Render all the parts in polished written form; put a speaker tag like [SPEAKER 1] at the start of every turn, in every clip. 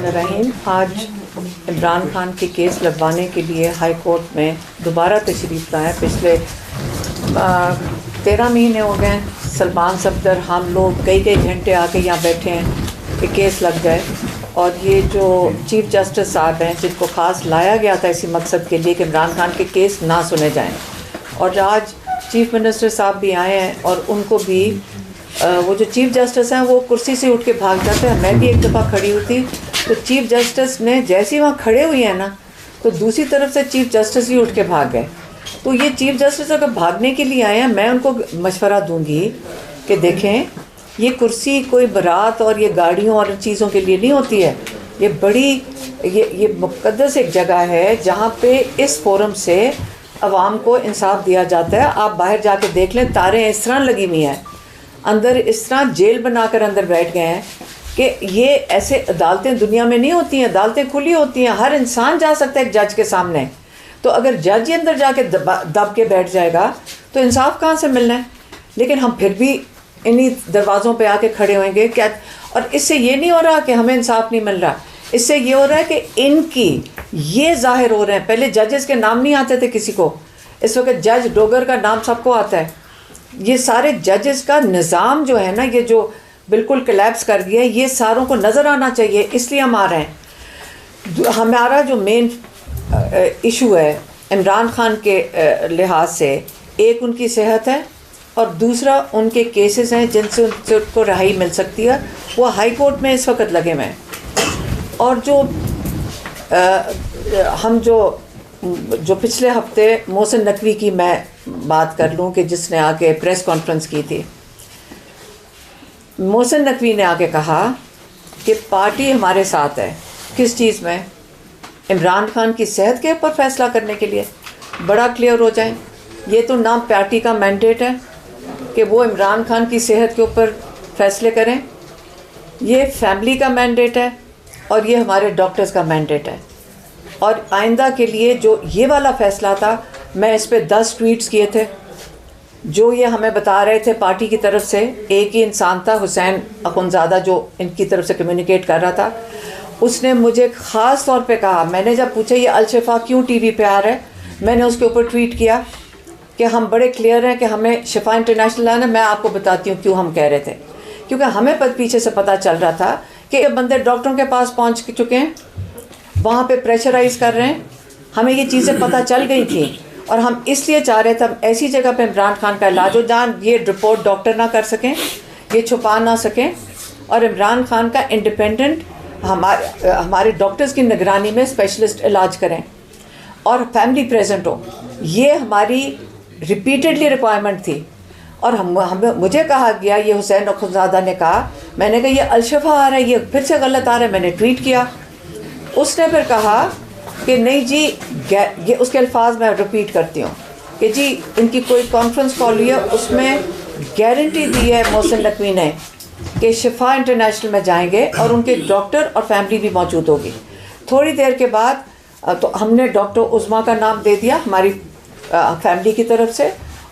[SPEAKER 1] रहीम आज इमरान खान के केस लगवाने के लिए हाई कोर्ट में दोबारा तशरीफ़ लाए। पिछले 13 महीने हो गए सलमान सफदर हम लोग कई घंटे आके यहाँ बैठे हैं कि केस लग जाए। और ये जो चीफ़ जस्टिस साहब हैं जिनको ख़ास लाया गया था इसी मकसद के लिए कि इमरान खान के केस ना सुने जाएं, और आज चीफ़ मिनिस्टर साहब भी आए हैं और उनको भी वो जो चीफ़ जस्टिस हैं वो कुर्सी से उठ के भाग जाते हैं। मैं भी एक दफ़ा खड़ी हुई थी तो चीफ़ जस्टिस ने जैसे ही वहाँ खड़े हुए हैं ना तो दूसरी तरफ से चीफ़ जस्टिस ही उठ के भाग गए। तो ये चीफ़ जस्टिस अगर भागने के लिए आए हैं, मैं उनको मशवरा दूंगी कि देखें ये कुर्सी कोई बारात और ये गाड़ियों और चीज़ों के लिए नहीं होती है। ये बड़ी ये मुक़द्दस एक जगह है जहाँ पे इस फोरम से आवाम को इंसाफ दिया जाता है। आप बाहर जाके देख लें, तारें इस तरह लगी हुई हैं, अंदर इस तरह जेल बनाकर अंदर बैठ गए हैं कि ये ऐसे अदालतें दुनिया में नहीं होती हैं। अदालतें खुली होती हैं, हर इंसान जा सकता है एक जज के सामने। तो अगर जज ही अंदर जाके दब के बैठ जाएगा तो इंसाफ कहाँ से मिलना है। लेकिन हम फिर भी इन्हीं दरवाज़ों पे आके खड़े होंगे क्या। और इससे ये नहीं हो रहा कि हमें इंसाफ नहीं मिल रहा, इससे ये हो रहा है कि इनकी ये ज़ाहिर हो रहे हैं। पहले जजेस के नाम नहीं आते थे किसी को, इस वक्त जज डोगर का नाम सबको आता है। ये सारे जजेस का निज़ाम जो है ना, ये जो बिल्कुल कोलैप्स कर गया है, ये सारों को नज़र आना चाहिए। इसलिए हम आ रहे हैं। हमारा जो मेन इशू है इमरान खान के लिहाज से, एक उनकी सेहत है और दूसरा उनके केसेस हैं जिनसे उनको रहाई मिल सकती है। वो हाई कोर्ट में इस वक्त लगे हुए हैं। और जो हम जो पिछले हफ्ते मोहसिन नकवी की मैं बात कर लूँ कि जिसने आके प्रेस कॉन्फ्रेंस की थी, मोहसिन नकवी ने आके कहा कि पार्टी हमारे साथ है। किस चीज़ में? इमरान खान की सेहत के ऊपर फैसला करने के लिए। बड़ा क्लियर हो जाए, ये तो ना पार्टी का मैंडेट है कि वो इमरान खान की सेहत के ऊपर फैसले करें, ये फैमिली का मैंडेट है और ये हमारे डॉक्टर्स का मैंडेट है। और आइंदा के लिए जो ये वाला फ़ैसला था, मैं इस पर 10 ट्वीट्स किए थे जो ये हमें बता रहे थे पार्टी की तरफ से। एक ही इंसान था, हुसैन अखुनज़ादा, जो इनकी तरफ से कम्युनिकेट कर रहा था। उसने मुझे ख़ास तौर पे कहा, मैंने जब पूछा ये अल-शिफा क्यों टीवी पे आ रहा है, मैंने उसके ऊपर ट्वीट किया कि हम बड़े क्लियर हैं कि हमें शिफा इंटरनेशनल आना। मैं आपको बताती हूँ क्यों हम कह रहे थे। क्योंकि हमें पीछे से पता चल रहा था कि बंदे डॉक्टरों के पास पहुँच चुके हैं, वहाँ पे प्रेशराइज़ कर रहे हैं। हमें ये चीज़ें पता चल गई थी और हम इसलिए चाह रहे थे ऐसी जगह पे इमरान खान का इलाज हो जहाँ ये रिपोर्ट डॉक्टर ना कर सकें, ये छुपा ना सकें, और इमरान खान का इंडिपेंडेंट हमारे डॉक्टर्स की निगरानी में स्पेशलिस्ट इलाज करें और फैमिली प्रेजेंट हो। ये हमारी रिपीटेडली रिक्वायरमेंट थी। और मुझे कहा गया, ये हुसैन अखुनज़ादा ने कहा, मैंने कहा ये अल-शिफा आ रहा है, ये फिर से गलत आ रहा है। मैंने ट्वीट किया, उसने फिर कहा कि नहीं जी, ये उसके अल्फाज मैं रिपीट करती हूँ कि जी इनकी कोई कॉन्फ्रेंस कॉल हुई है, उसमें गारंटी दी है मोहसिन नकवी ने कि शिफा इंटरनेशनल में जाएंगे और उनके डॉक्टर और फैमिली भी मौजूद होगी। थोड़ी देर के बाद तो हमने डॉक्टर उज़मा का नाम दे दिया हमारी फैमिली की तरफ से,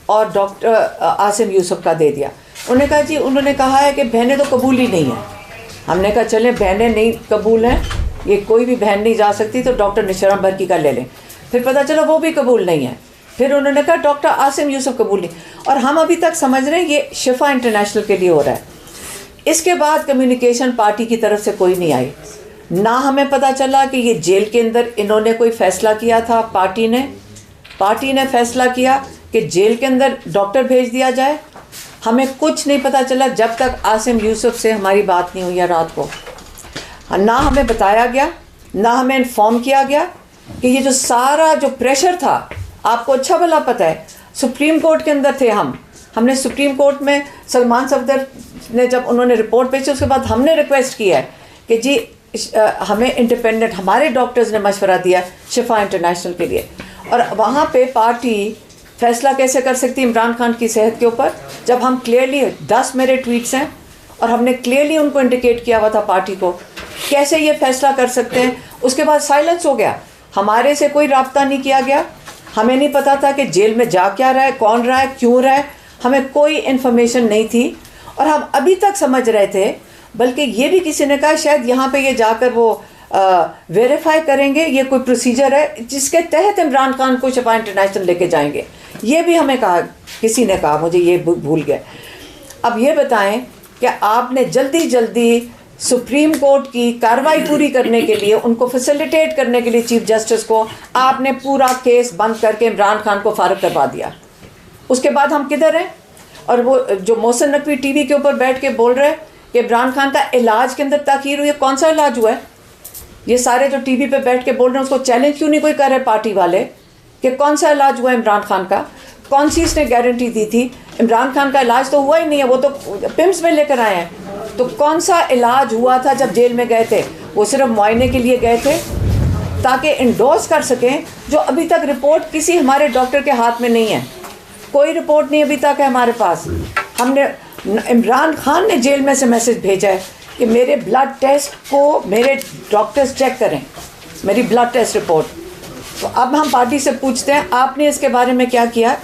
[SPEAKER 1] और डॉक्टर आसिम यूसुफ का दे दिया। उन्होंने कहा है कि बहनें तो कबूल ही नहीं हैं। हमने कहा चलें, बहनें नहीं कबूल हैं, ये कोई भी बहन नहीं जा सकती, तो डॉक्टर निशरम बर्की का ले लें। फिर पता चला वो भी कबूल नहीं है। फिर उन्होंने कहा डॉक्टर आसिम यूसुफ कबूल नहीं। और हम अभी तक समझ रहे हैं ये शिफा इंटरनेशनल के लिए हो रहा है। इसके बाद कम्युनिकेशन पार्टी की तरफ से कोई नहीं आई। ना हमें पता चला कि ये जेल के अंदर इन्होंने कोई फ़ैसला किया था। पार्टी ने फ़ैसला किया कि जेल के अंदर डॉक्टर भेज दिया जाए। हमें कुछ नहीं पता चला जब तक आसिम यूसुफ से हमारी बात नहीं हुई है रात को। ना हमें बताया गया, ना हमें इन्फॉर्म किया गया कि ये जो सारा जो प्रेशर था, आपको अच्छा भला पता है, सुप्रीम कोर्ट के अंदर थे हमने सुप्रीम कोर्ट में सलमान सफदर ने जब उन्होंने रिपोर्ट भेजी, उसके बाद हमने रिक्वेस्ट किया है कि जी हमें इंडिपेंडेंट, हमारे डॉक्टर्स ने मशवरा दिया शिफा इंटरनेशनल के लिए। और वहाँ पे पार्टी फ़ैसला कैसे कर सकती इमरान खान की सेहत के ऊपर, जब हम क्लियरली 10 मेरे ट्वीट्स हैं और हमने क्लियरली उनको इंडिकेट किया हुआ था पार्टी को, कैसे ये फ़ैसला कर सकते हैं। उसके बाद साइलेंस हो गया, हमारे से कोई रब्ता नहीं किया गया। हमें नहीं पता था कि जेल में जा क्या रहा है, कौन रहा है, क्यों रहा है, हमें कोई इन्फॉर्मेशन नहीं थी। और हम अभी तक समझ रहे थे, बल्कि ये भी किसी ने कहा शायद यहाँ पे ये जाकर वो वेरीफाई करेंगे, ये कोई प्रोसीजर है जिसके तहत इमरान खान को शफा इंटरनेशनल लेके जाएंगे। ये भी हमें कहा, किसी ने कहा, मुझे ये भूल गए। अब ये बताएं कि आपने जल्दी जल्दी सुप्रीम कोर्ट की कार्रवाई पूरी करने के लिए, उनको फैसिलिटेट करने के लिए चीफ जस्टिस को आपने पूरा केस बंद करके इमरान खान को फारिग करवा दिया। उसके बाद हम किधर हैं? और वो जो मोहसिन नकवी टीवी के ऊपर बैठ के बोल रहे हैं कि इमरान खान का इलाज के अंदर ताख़ीर हुई है, कौन सा इलाज हुआ है? ये सारे जो टीवी पे बैठ के बोल रहे हैं उसको चैलेंज क्यों नहीं कोई कर रहे पार्टी वाले कि कौन सा इलाज हुआ है इमरान खान का? कौन सी इसने गारंटी दी थी? इमरान खान का इलाज तो हुआ ही नहीं है, वो तो पिम्स में लेकर आए हैं। तो कौन सा इलाज हुआ था जब जेल में गए थे? वो सिर्फ मुआयने के लिए गए थे ताकि इंडोर्स कर सकें, जो अभी तक रिपोर्ट किसी हमारे डॉक्टर के हाथ में नहीं है। कोई रिपोर्ट नहीं अभी तक है हमारे पास। हमने, इमरान खान ने जेल में से मैसेज भेजा है कि मेरे ब्लड टेस्ट को मेरे डॉक्टर्स चेक करें, मेरी ब्लड टेस्ट रिपोर्ट। तो अब हम पार्टी से पूछते हैं आपने इसके बारे में क्या किया?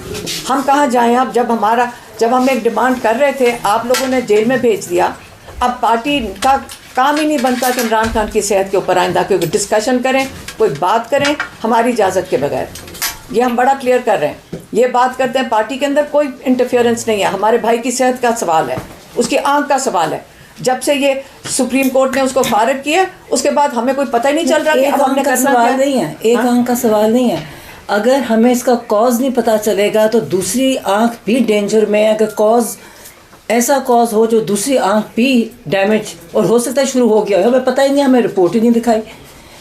[SPEAKER 1] हम कहाँ जाएं अब? जब हम एक डिमांड कर रहे थे आप लोगों ने जेल में भेज दिया। अब पार्टी का काम ही नहीं बनता कि इमरान खान की सेहत के ऊपर आइंदा कोई डिस्कशन करें, कोई बात करें हमारी इजाज़त के बगैर। ये हम बड़ा क्लियर कर रहे हैं। ये बात करते हैं पार्टी के अंदर कोई इंटरफेरेंस नहीं है। हमारे भाई की सेहत का सवाल है, उसकी आँख का सवाल है। जब से ये सुप्रीम कोर्ट ने उसको फारिग किया उसके बाद हमें कोई पता ही नहीं चल रहा कि अब हमने करना क्या है।
[SPEAKER 2] नहीं है, एक आंख का सवाल नहीं है। अगर हमें इसका कॉज नहीं पता चलेगा तो दूसरी आंख भी डेंजर में है। अगर कॉज ऐसा कॉज हो जो दूसरी आंख भी डैमेज और हो सकता है शुरू हो गया हो, हमें पता ही नहीं, हमें रिपोर्ट ही नहीं दिखाई।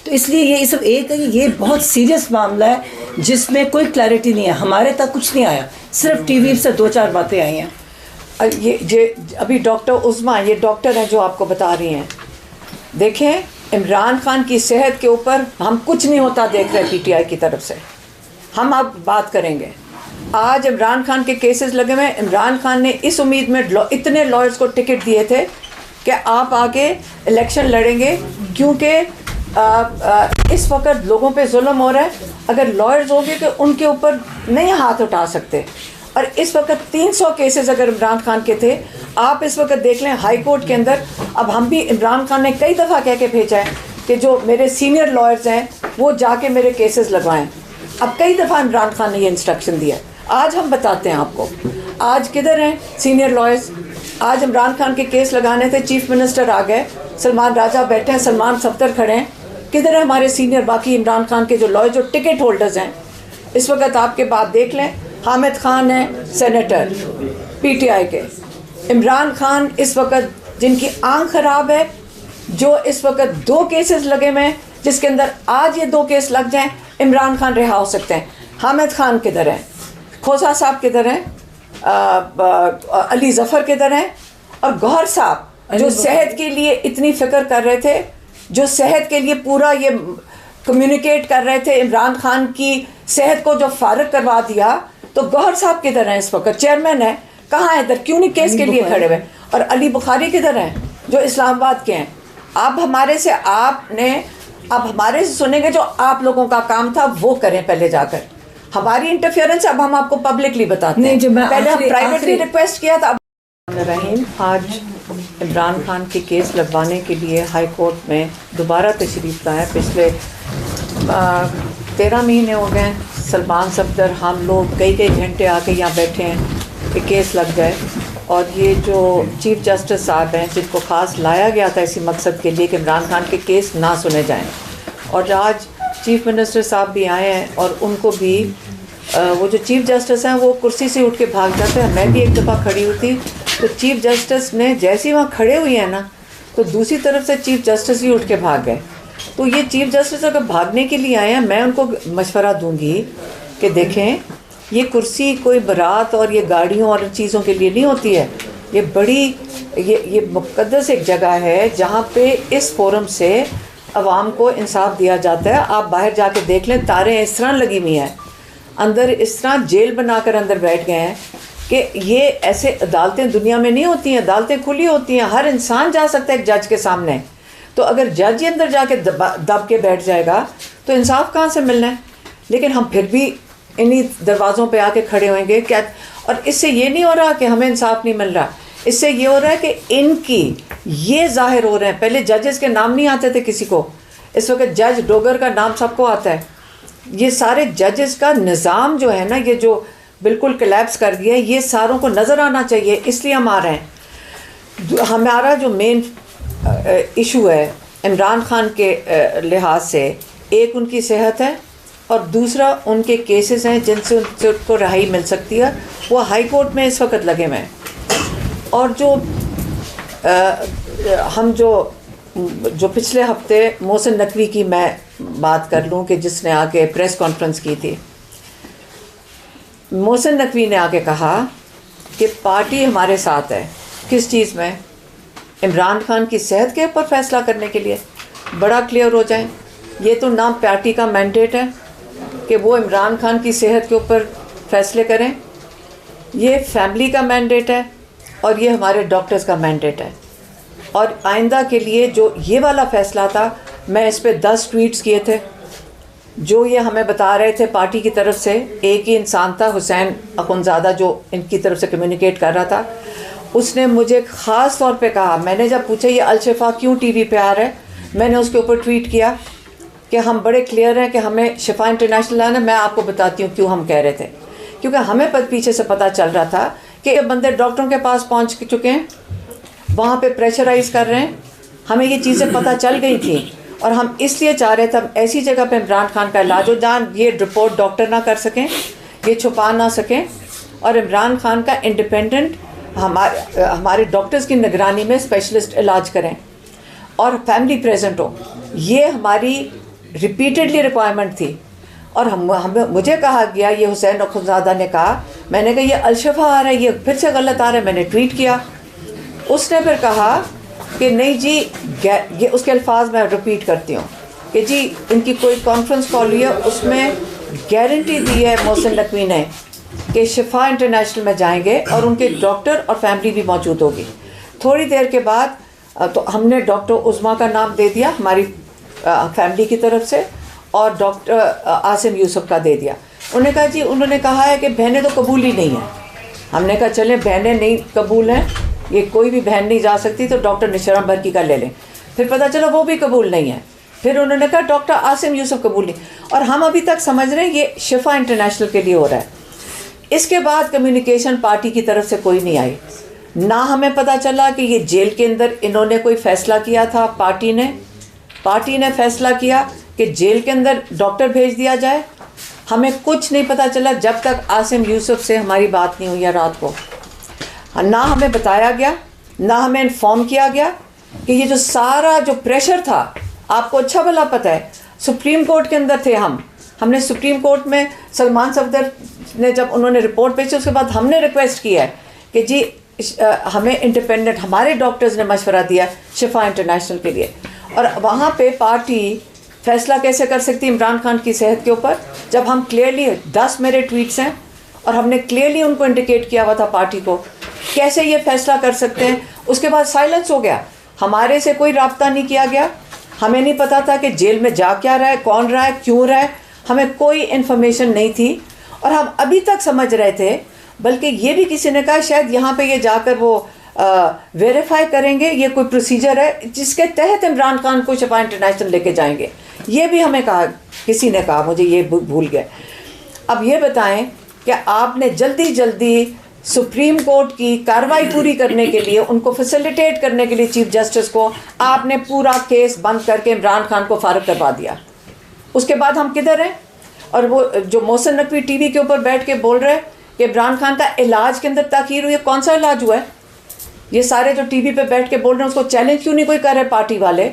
[SPEAKER 2] तो इसलिए ये सब एक है कि ये बहुत सीरियस मामला है जिसमें कोई क्लैरिटी नहीं है। हमारे तक कुछ नहीं आया, सिर्फ टीवी से 2-4 बातें आई हैं।
[SPEAKER 1] ये अभी डॉक्टर उज़मा, ये डॉक्टर हैं जो आपको बता रही हैं। देखें इमरान खान की सेहत के ऊपर हम कुछ नहीं होता देख रहे पीटीआई की तरफ से। हम अब बात करेंगे। आज इमरान खान के केसेस लगे हुए। इमरान खान ने इस उम्मीद में इतने लॉयर्स को टिकट दिए थे कि आप आगे इलेक्शन लड़ेंगे, क्योंकि इस वक्त लोगों पे जुल्म हो रहा है। अगर लॉयर्स होंगे कि उनके ऊपर नहीं हाथ उठा सकते। और इस वक्त 300 केसेस अगर इमरान खान के थे, आप इस वक्त देख लें हाई कोर्ट के अंदर। अब हम भी, इमरान खान ने कई दफ़ा कह के भेजा है कि जो मेरे सीनियर लॉयर्स हैं वो जाके मेरे केसेस लगवाएं। अब कई दफ़ा इमरान खान ने ये इंस्ट्रक्शन दिया। आज हम बताते हैं आपको आज किधर हैं सीनियर लॉयर्स। आज इमरान खान के केस लगाने थे, चीफ मिनिस्टर आ गए, सलमान राजा बैठे हैं, सलमान सफ्तर खड़े हैं। किधर है हमारे सीनियर बाकी इमरान खान के जो लॉयर, जो टिकट होल्डर्स हैं? इस वक्त आपके बात देख लें, हामिद खान है सेनेटर पीटीआई के। इमरान खान इस वक्त जिनकी आंख ख़राब है, जो इस वक्त 2 केसेस लगे हुए हैं, जिसके अंदर आज ये 2 केस लग जाएं इमरान खान रिहा हो सकते हैं। हामिद खान किधर हैं? खोसा साहब किधर हैं? अली ज़फ़र किधर हैं? और गौहर साहब जो सेहत के लिए इतनी फ़िक्र कर रहे थे, जो सेहत के लिए पूरा ये कम्युनिकेट कर रहे थे, इमरान खान की सेहत को जो फारिग करवा दिया, तो गौहर साहब किधर हैं? इस वक्त चेयरमैन है, कहाँ है इधर? क्यों नहीं केस के लिए खड़े हुए? और अली बुखारी किधर हैं जो इस्लामाबाद के हैं? आप हमारे से, आप हमारे से सुनेंगे, जो आप लोगों का काम था वो करें पहले जाकर। हमारी इंटरफेरेंस अब हम आपको पब्लिकली बताते हैं, पहले हम प्राइवेटली रिक्वेस्ट किया था। रहीम, आज इमरान खान के केस लगवाने के लिए हाई कोर्ट में दोबारा तशरीफ़ लाए। पिछले 13 महीने हो गए सलमान सफ्दर, हम लोग कई घंटे आके यहाँ बैठे हैं कि केस लग जाए। और ये जो चीफ जस्टिस साहब हैं, जिनको ख़ास लाया गया था इसी मकसद के लिए कि इमरान खान के केस ना सुने जाएं, और आज चीफ मिनिस्टर साहब भी आए हैं और उनको भी वो जो चीफ जस्टिस हैं वो कुर्सी से उठ के भाग जाते हैं। मैं भी एक दफ़ा खड़ी हुई थी तो चीफ जस्टिस ने जैसे ही वहाँ खड़े हुए हैं ना, तो दूसरी तरफ से चीफ जस्टिस ही उठ के भाग गए। तो ये चीफ जस्टिस अगर भागने के लिए आए हैं, मैं उनको मशवरा दूंगी कि देखें, ये कुर्सी कोई बारात और ये गाड़ियों और चीज़ों के लिए नहीं होती है। ये बड़ी ये मुक़द्दस एक जगह है जहाँ पे इस फोरम से अवाम को इंसाफ दिया जाता है। आप बाहर जाके देख लें, तारें इस तरह लगी हुई हैं, अंदर इस तरह जेल बनाकर अंदर बैठ गए हैं कि ये ऐसे अदालतें दुनिया में नहीं होती हैं। अदालतें खुली होती हैं, हर इंसान जा सकता है एक जज के सामने। तो अगर जज ही अंदर जाके दब के बैठ जाएगा तो इंसाफ कहाँ से मिलना है? लेकिन हम फिर भी इन्हीं दरवाज़ों पे आके खड़े होंगे क्या? और इससे ये नहीं हो रहा कि हमें इंसाफ नहीं मिल रहा, इससे ये हो रहा है कि इनकी ये जाहिर हो रहे हैं। पहले जजेस के नाम नहीं आते थे किसी को, इस वक्त जज डोगर का नाम सबको आता है। ये सारे जजेस का निज़ाम जो है ना, ये जो बिल्कुल कोलैप्स कर गया है, ये सारों को नज़र आना चाहिए, इसलिए हम आ रहे हैं। हमारा जो मेन इशू है इमरान खान के लिहाज से, एक उनकी सेहत है और दूसरा उनके केसेस हैं जिनसे उनको रहाई मिल सकती है, वो हाई कोर्ट में इस वक्त लगे हुए हैं। और जो हम जो पिछले हफ्ते मोहसिन नकवी की मैं बात कर लूँ कि जिसने आके प्रेस कॉन्फ्रेंस की थी, मोहसिन नकवी ने आके कहा कि पार्टी हमारे साथ है। किस चीज़ में? इमरान खान की सेहत के ऊपर फैसला करने के लिए। बड़ा क्लियर हो जाए, ये तो ना पार्टी का मैंडेट है कि वो इमरान खान की सेहत के ऊपर फैसले करें, ये फैमिली का मैंडेट है और ये हमारे डॉक्टर्स का मैंडेट है। और आइंदा के लिए जो ये वाला फ़ैसला था, मैं इस पर 10 ट्वीट्स किए थे जो ये हमें बता रहे थे पार्टी की तरफ से। एक ही इंसान था, हुसैन अखुनज़ादा, जो इनकी तरफ से कम्युनिकेट कर रहा था। उसने मुझे ख़ास तौर पे कहा, मैंने जब पूछा ये अल-शिफा क्यों टीवी पे आ रहा है, मैंने उसके ऊपर ट्वीट किया कि हम बड़े क्लियर हैं कि हमें शिफा इंटरनेशनल आना। मैं आपको बताती हूँ क्यों हम कह रहे थे, क्योंकि हमें पीछे से पता चल रहा था कि ये बंदे डॉक्टरों के पास पहुँच चुके हैं, वहाँ पे प्रेशराइज़ कर रहे हैं। हमें ये चीज़ें पता चल गई थी और हम इसलिए चाह रहे थे ऐसी जगह पे इमरान खान का इलाज हो जहाँ ये रिपोर्ट डॉक्टर ना कर सकें, ये छुपा ना सकें, और इमरान खान का इंडिपेंडेंट हमारे डॉक्टर्स की निगरानी में स्पेशलिस्ट इलाज करें और फैमिली प्रेजेंट हो। ये हमारी रिपीटेडली रिक्वायरमेंट थी। और मुझे कहा गया, ये हुसैन अखुनज़ादा ने कहा, मैंने कहा ये अल-शिफा आ रहा है, ये फिर से गलत आ रहा है, मैंने ट्वीट किया। उसने फिर कहा कि नहीं जी, ये उसके अल्फाज मैं रिपीट करती हूँ कि जी इनकी कोई कॉन्फ्रेंस कॉल हुई है, उसमें गारंटी दी है मोहसिन नकवी ने कि शिफा इंटरनेशनल में जाएंगे और उनके डॉक्टर और फैमिली भी मौजूद होगी। थोड़ी देर के बाद तो हमने डॉक्टर उज़मा का नाम दे दिया हमारी फैमिली की तरफ से, और डॉक्टर आसिम यूसुफ का दे दिया। उन्होंने कहा है कि बहनें तो कबूल ही नहीं हैं। हमने कहा चलें, बहनें नहीं कबूल हैं, ये कोई भी बहन नहीं जा सकती, तो डॉक्टर निशरान बर्की का ले लें। फिर पता चला वो भी कबूल नहीं है। फिर उन्होंने कहा डॉक्टर आसिम यूसुफ कबूल नहीं, और हम अभी तक समझ रहे हैं ये शिफा इंटरनेशनल के लिए हो रहा है। इसके बाद कम्युनिकेशन पार्टी की तरफ से कोई नहीं आई, ना हमें पता चला कि ये जेल के अंदर इन्होंने कोई फ़ैसला किया था। पार्टी ने फ़ैसला किया कि जेल के अंदर डॉक्टर भेज दिया जाए। हमें कुछ नहीं पता चला जब तक आसिम यूसुफ से हमारी बात नहीं हुई है रात को। ना हमें बताया गया, ना हमें इन्फॉर्म किया गया कि ये जो सारा जो प्रेशर था, आपको अच्छा भला पता है, सुप्रीम कोर्ट के अंदर थे हमने सुप्रीम कोर्ट में सलमान सफदर ने जब उन्होंने रिपोर्ट भेजी, उसके बाद हमने रिक्वेस्ट किया है कि जी हमें इंडिपेंडेंट, हमारे डॉक्टर्स ने मशवरा दिया शिफा इंटरनेशनल के लिए। और वहाँ पे पार्टी फ़ैसला कैसे कर सकती इमरान खान की सेहत के ऊपर, जब हम क्लियरली 10 मेरे ट्वीट्स हैं और हमने क्लियरली उनको इंडिकेट किया हुआ था पार्टी को, कैसे ये फ़ैसला कर सकते हैं। उसके बाद साइलेंस हो गया, हमारे से कोई रब्ता नहीं किया गया। हमें नहीं पता था कि जेल में जा क्या रहा है, कौन रहा है, क्यों रहा है, हमें कोई इन्फॉर्मेशन नहीं थी। और हम अभी तक समझ रहे थे, बल्कि ये भी किसी ने कहा शायद यहाँ पे ये जाकर वो वेरीफाई करेंगे, ये कोई प्रोसीजर है जिसके तहत इमरान खान को शिफा इंटरनेशनल लेके जाएंगे। ये भी हमें कहा, किसी ने कहा, मुझे ये भूल गए। अब ये बताएं कि आपने जल्दी सुप्रीम कोर्ट की कार्रवाई पूरी करने के लिए, उनको फैसिलिटेट करने के लिए चीफ जस्टिस को, आपने पूरा केस बंद करके इमरान खान को फारिग करवा दिया। उसके बाद हम किधर हैं? और वो जो मोहसिन नकवी टीवी के ऊपर बैठ के बोल रहे हैं कि इमरान खान का इलाज के अंदर ताख़ीर हुई है। कौन सा इलाज हुआ है? ये सारे जो टीवी पे बैठ के बोल रहे हैं, उसको चैलेंज क्यों नहीं कोई कर रहे पार्टी वाले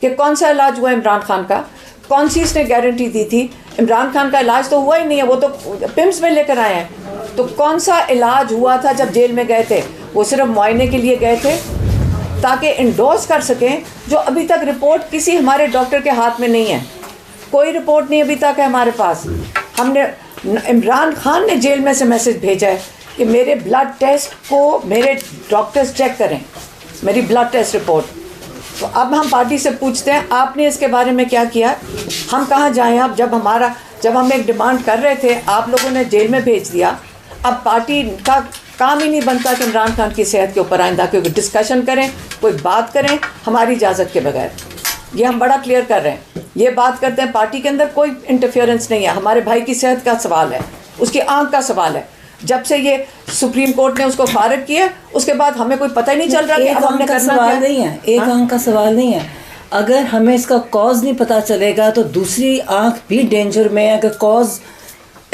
[SPEAKER 1] कि कौन सा इलाज हुआ है इमरान खान का? कौन सी इसने गारंटी दी थी? इमरान खान का इलाज तो हुआ ही नहीं है, वो तो पिम्स में लेकर आए हैं। तो कौन सा इलाज हुआ था जब जेल में गए थे? वो सिर्फ मुआयने के लिए गए थे ताकि इंडोर्स कर सकें, जो अभी तक रिपोर्ट किसी हमारे डॉक्टर के हाथ में नहीं है। कोई रिपोर्ट नहीं अभी तक है हमारे पास। हमने, इमरान खान ने जेल में से मैसेज भेजा है कि मेरे ब्लड टेस्ट को मेरे डॉक्टर्स चेक करें, मेरी ब्लड टेस्ट रिपोर्ट। तो अब हम पार्टी से पूछते हैं आपने इसके बारे में क्या किया? हम कहाँ जाएं अब? जब हम एक डिमांड कर रहे थे, आप लोगों ने जेल में भेज दिया। अब पार्टी का काम ही नहीं बनता कि इमरान खान की सेहत के ऊपर आइंदा कोई डिस्कशन करें, कोई बात करें हमारी इजाज़त के बगैर। ये हम बड़ा क्लियर कर रहे हैं। ये बात करते हैं पार्टी के अंदर कोई इंटरफेरेंस नहीं है, हमारे भाई की सेहत का सवाल है, उसकी आंख का सवाल है। जब से ये सुप्रीम कोर्ट ने उसको फारिग किया उसके बाद हमें कोई पता ही नहीं चल रहा कि अब हमने करना क्या है।
[SPEAKER 2] नहीं है, एक आंख का सवाल नहीं है। अगर हमें इसका कॉज नहीं पता चलेगा तो दूसरी आंख भी डेंजर में है। अगर कॉज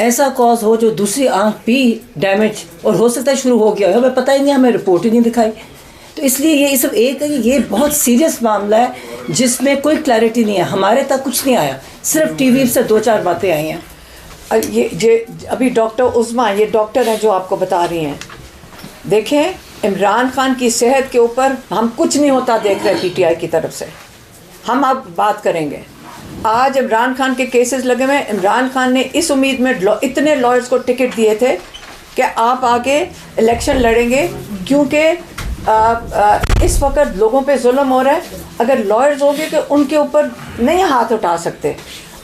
[SPEAKER 2] ऐसा कॉज हो जो दूसरी आंख भी डैमेज और हो सकता है शुरू हो गया हो, हमें पता ही नहीं, हमें रिपोर्ट ही नहीं दिखाई। तो इसलिए ये सब एक है कि ये बहुत सीरियस मामला है जिसमें कोई क्लैरिटी नहीं है। हमारे तक कुछ नहीं आया, सिर्फ टीवी से 2-4 बातें आई हैं।
[SPEAKER 1] ये अभी डॉक्टर उज़मा, ये डॉक्टर हैं जो आपको बता रही हैं। देखें, इमरान खान की सेहत के ऊपर हम कुछ नहीं होता देख रहे पीटीआई की तरफ से। हम अब बात करेंगे। आज इमरान खान के केसेस लगे हुए। इमरान खान ने इस उम्मीद में इतने लॉयर्स को टिकट दिए थे कि आप आगे इलेक्शन लड़ेंगे, क्योंकि इस वक्त लोगों पे जुल्म हो रहा है। अगर लॉयर्स होंगे कि उनके ऊपर नहीं हाथ उठा सकते।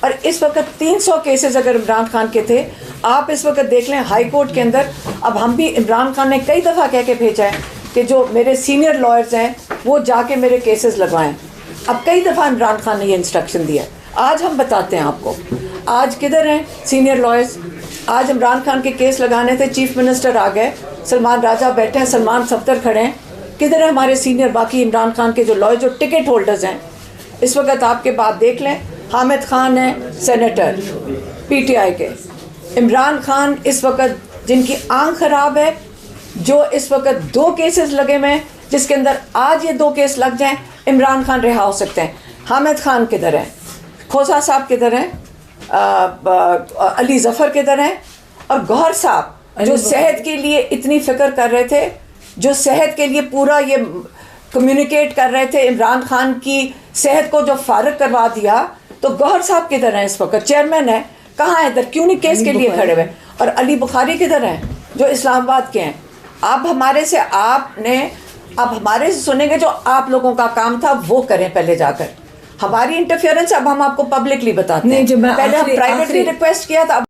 [SPEAKER 1] और इस वक्त 300 केसेस अगर इमरान खान के थे, आप इस वक्त देख लें हाई कोर्ट के अंदर। अब हम भी, इमरान खान ने कई दफ़ा कह के भेजा है कि जो मेरे सीनियर लॉयर्स हैं वो जाके मेरे केसेस लगवाएं। अब कई दफ़ा इमरान खान ने ये इंस्ट्रक्शन दिया। आज हम बताते हैं आपको, आज किधर हैं सीनियर लॉयर्स। आज इमरान खान के केस लगाने थे, चीफ मिनिस्टर आ गए, सलमान राजा बैठे हैं, सलमान सफ्तर खड़े हैं। किधर है हमारे सीनियर बाकी इमरान खान के जो लॉयर, जो टिकट होल्डर्स हैं। इस वक्त आपके बात देख लें, हामिद खान है सेनेटर पीटीआई के, इमरान खान इस वक्त जिनकी आंख ख़राब है, जो इस वक्त 2 केसेस लगे हुए हैं, जिसके अंदर आज ये 2 केस लग जाएं इमरान खान रिहा हो सकते हैं। हामिद खान किधर हैं, खोसा साहब किधर हैं, अली ज़फ़र किधर हैं, और गौहर साहब जो सेहत के लिए इतनी फ़िक्र कर रहे थे, जो सेहत के लिए पूरा ये कम्युनिकेट कर रहे थे, इमरान खान की सेहत को जो फारिग करवा दिया। तो गौहर साहब किधर हैं इस वक्त, चेयरमैन है, कहाँ है इधर, क्यों नहीं केस के लिए खड़े हुए। और अली बुखारी किधर हैं जो इस्लामाबाद के हैं। आप हमारे से, आप हमारे से सुनेंगे, जो आप लोगों का काम था वो करें पहले जाकर। हमारी इंटरफेरेंस अब हम आपको पब्लिकली बताते हैं। पहले हम प्राइवेटली रिक्वेस्ट किया था।